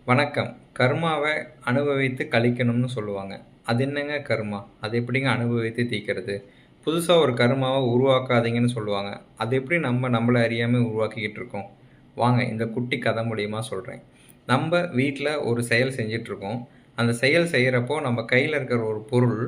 வணக்கம். கர்மாவ அனுபவித்து கழிக்கணும்னு சொல்லுவாங்க. அது என்னங்க கர்மா? அது எப்படிங்க அனுபவித்து தீர்க்கிறது? புதுசா ஒரு கர்மாவ உருவாக்காதீங்கன்னு சொல்லுவாங்க. அது எப்படி நம்மள அறியாம உருவாக்கிக்கிட்டு இருக்கோம்? வாங்க இந்த குட்டி கதை மூலியமா சொல்றேன். நம்ப வீட்ல ஒரு செயல் செஞ்சுட்ருக்கோம். அந்த செயல் செய்றப்போ நம்ம கையில இருக்கிற ஒரு பொருள்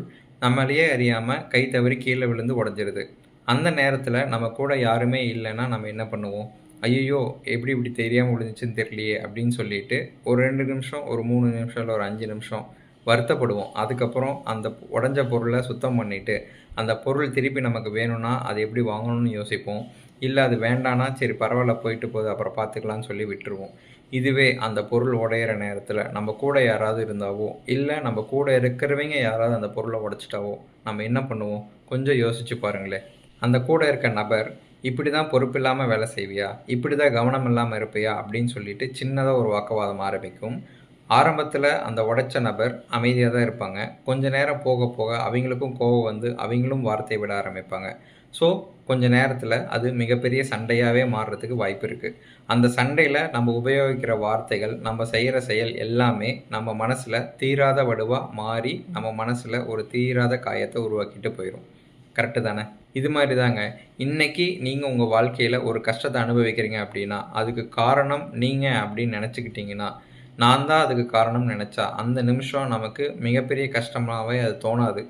நம்மளயே அறியாம கை தவறி கீழ விழுந்து உடைஞ்சிருது. அந்த நேரத்தில நம்ம கூட யாருமே இல்லன்னா நம்ம என்ன பண்ணுவோம்? "ஐய்யய்யோ! எப்படி இப்படி தெரியாம விழுந்துச்சுன்னு தெரியலையே!" அப்படின்னு சொல்லிட்டு ஒரு 2 நிமிஷம், ஒரு 3 நிமிஷம், இல்ல ஒரு 5 நிமிஷம் வருத்தப்படுவோம். அதுக்கப்புறம் அந்த உடைஞ்ச பொருள சுத்தம் பண்ணிட்டு, அந்த பொருள் திருப்பி நமக்கு வேணும்னா, அத எப்படி வாங்கணும்னு யோசிப்போம். இல்ல அது வேண்டான்னா, சரி பரவால்ல போயிட்டு போது, அப்புறம் பார்த்துக்கலான்னு சொல்லி விட்டுருவோம். இதுவே அந்த பொருள் உடையிற நேரத்தில, நம்ம கூட யாராவது இருந்தாவோ, இல்ல நம்ம கூட இருக்கிறவைங்க யாராவது அந்த பொருள உடைச்சுட்டாவோ, நம்ம என்ன பண்ணுவோம்? கொஞ்சம் யோசிச்சு பாருங்களேன். அந்த கூட இருக்க நபர், "இப்படி தான் பொறுப்பில்லாம வேலை செய்வியா? இப்படி தான் கவனம் இல்லாம இருப்பியா?" அப்படின்னு சொல்லிட்டு சின்னதா ஒரு வாக்குவாதம் ஆரம்பிக்கும். ஆரம்பத்தில அந்த உடைச்ச நபர் அமைதியா தான் இருப்பாங்க. கொஞ்ச நேரம் போக போக அவைங்களுக்கும் கோவம் வந்து, அவைங்களும் வார்த்தை விட ஆரம்பிப்பாங்க. ஸோ, கொஞ்ச நேரத்தில அது மிகப்பெரிய சண்டையாவே மாறுறதுக்கு வாய்ப்பு இருக்கு. அந்த சண்டையில நம்ம உபயோகிக்கிற வார்த்தைகள், நம்ம செய்ற செயல் எல்லாமே நம்ம மனசுல தீராத வடுவா மாறி, நம்ம மனசுல ஒரு தீராத காயத்த உருவாக்கிட்டு போயிரும். கரெக்ட்டு தானே? இது மாரி தாங்க. இன்னைக்கு நீங்க உங்க வாழ்க்கையில ஒரு கஷ்டத்த அனுபவிக்கிறீங்க அப்டின்னா, அதுக்கு காரணம் நீங்க அப்டின்னு நெனச்சுக்கிட்டீங்கன்னா, நான் தான் அதுக்கு காரணம்னு நெனச்சா, அந்த நிமிஷம் நமக்கு மிகப்பெரிய கஷ்டமாவே அது தோணாது.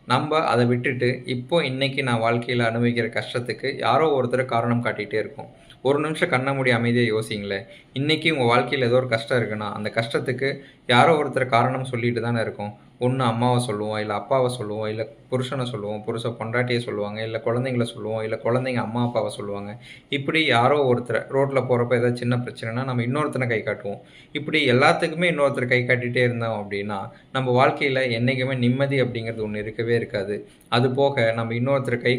நம்ப அத விட்டுட்டு, இப்போ இன்னைக்கு நான் வாழ்க்கையில அனுபவிக்கிற கஷ்டத்துக்கு யாரோ ஒருத்தர் காரணம் காட்டிட்டே இருக்கோம். ஒரு நிமிஷம் கண்ண மூடி அமைதியா யோசிங்களேன். இன்னைக்கு உங்க வாழ்க்கையில ஏதோ ஒரு கஷ்டம் இருக்குன்னா, அந்த கஷ்டத்துக்கு யாரோ ஒருத்தர் காரணம் சொல்லிட்டு தானே இருக்கோம். ஒண்ணு அம்மாவ சொல்லுவோம், இல்ல அப்பாவ சொல்லுவோம், இல்ல புருஷன சொல்லுவோம், புருஷன் பொண்டாட்டிய சொல்லுவாங்க, இல்ல குழந்தைங்கள சொல்லுவோம், இல்ல குழந்தைங்க அம்மா, அப்பாவ சொல்லுவாங்க. இப்படி யாரோ ஒருத்தர ரோட்ல போறப்ப ஏதாவது சின்ன பிரச்சனைன்னா, நம்ம இன்னொருத்தன கை காட்டுவோம். இப்படி எல்லாத்துக்குமே இன்னொருத்தர் கை காட்டிட்டே இருந்தோம் அப்படின்னா, நம்ம வாழ்க்கையில என்னைக்குமே நிம்மதி அப்படிங்கிறது ஒண்ணு இருக்கவே இருக்காது. அதுபோக நம்ம இன்னொருத்தர் கை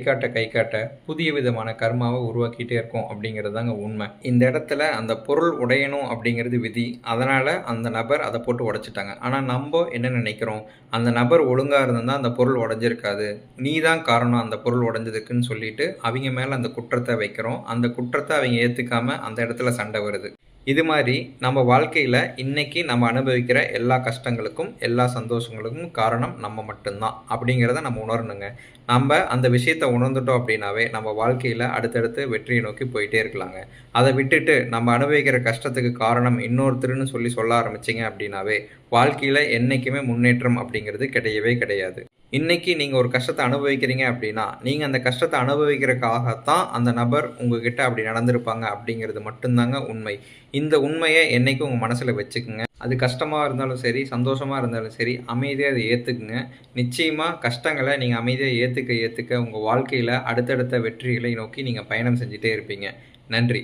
காட்ட புதிய விதமான கர்மாவ உருவாக்கிட்டே இருக்கோம் அப்படிங்கிறது தாங்க உண்மை. இந்த இடத்துல அந்த பொருள் உடையணும் அப்படிங்கிறது விதி. அதனால அந்த நபர் அத போட்டு உடைச்சுட்டாங்க. ஆனா நம்ப என்ன நினைக்கிறோம்? அந்த நபர் ஒழுங்கா இருந்திருந்தா அந்த பொருள் உடைஞ்சிருக்காது. நீ தான் காரணம் அந்த பொருள் உடைஞ்சதுக்குன்னு சொல்லிட்டு, அவிங்க மேல அந்த குற்றத்த வைக்கிறோம். அந்த குற்றத்த அவிங்க ஏத்துக்காம அந்த இடத்துல சண்டை வருது. இது மாரி நம்ம வாழ்க்கையில இன்னைக்கு நம்ம அனுபவிக்கிற எல்லா கஷ்டங்களுக்கும், எல்லா சந்தோஷங்களுக்கும் காரணம் நம்ம மட்டும் தான். அப்படிங்கிறத நம்ம உணரணுங்க. நம்ப அந்த விஷயத்த உணர்ந்துட்டோம் அப்படின்னாவே, நம்ம வாழ்க்கையில அடுத்தடுத்து வெற்றியை நோக்கி போயிட்டே இருக்கலாங்க. அத விட்டுட்டு நம்ம அனுபவிக்கிற கஷ்டத்துக்கு காரணம் இன்னொருத்தர்ன்னு சொல்லி சொல்ல ஆரம்பிச்சீங்க அப்படின்னாவே, வாழ்க்கையில என்னைக்குமே முன்னேற்றம் அப்படிங்கிறது கிடையவே கிடையாது. இன்னைக்கு நீங்க ஒரு கஷ்டத்த அனுபவிக்கிறீங்க அப்படின்னா, நீங்க அந்த கஷ்டத்த அனுபவிக்கிறதுக்காகத்தான் அந்த நபர் உங்ககிட்ட அப்படி நடந்திருப்பாங்க அப்படிங்கிறது மட்டும் தாங்க உண்மை. இந்த உண்மைய என்னைக்கும் உங்க மனசுல வச்சுக்கங்க. அது கஷ்டமா இருந்தாலும் சரி, சந்தோஷமா இருந்தாலும் சரி, அமைதியா அத ஏத்துக்குங்க. நிச்சயமா கஷ்டங்கள நீங்க அமைதியா ஏத்துக்க ஏத்துக்க உங்க வாழ்க்கையில அடுத்தடுத்த வெற்றிகளை நோக்கி நீங்க பயணம் செஞ்சுட்டே இருப்பீங்க. நன்றி.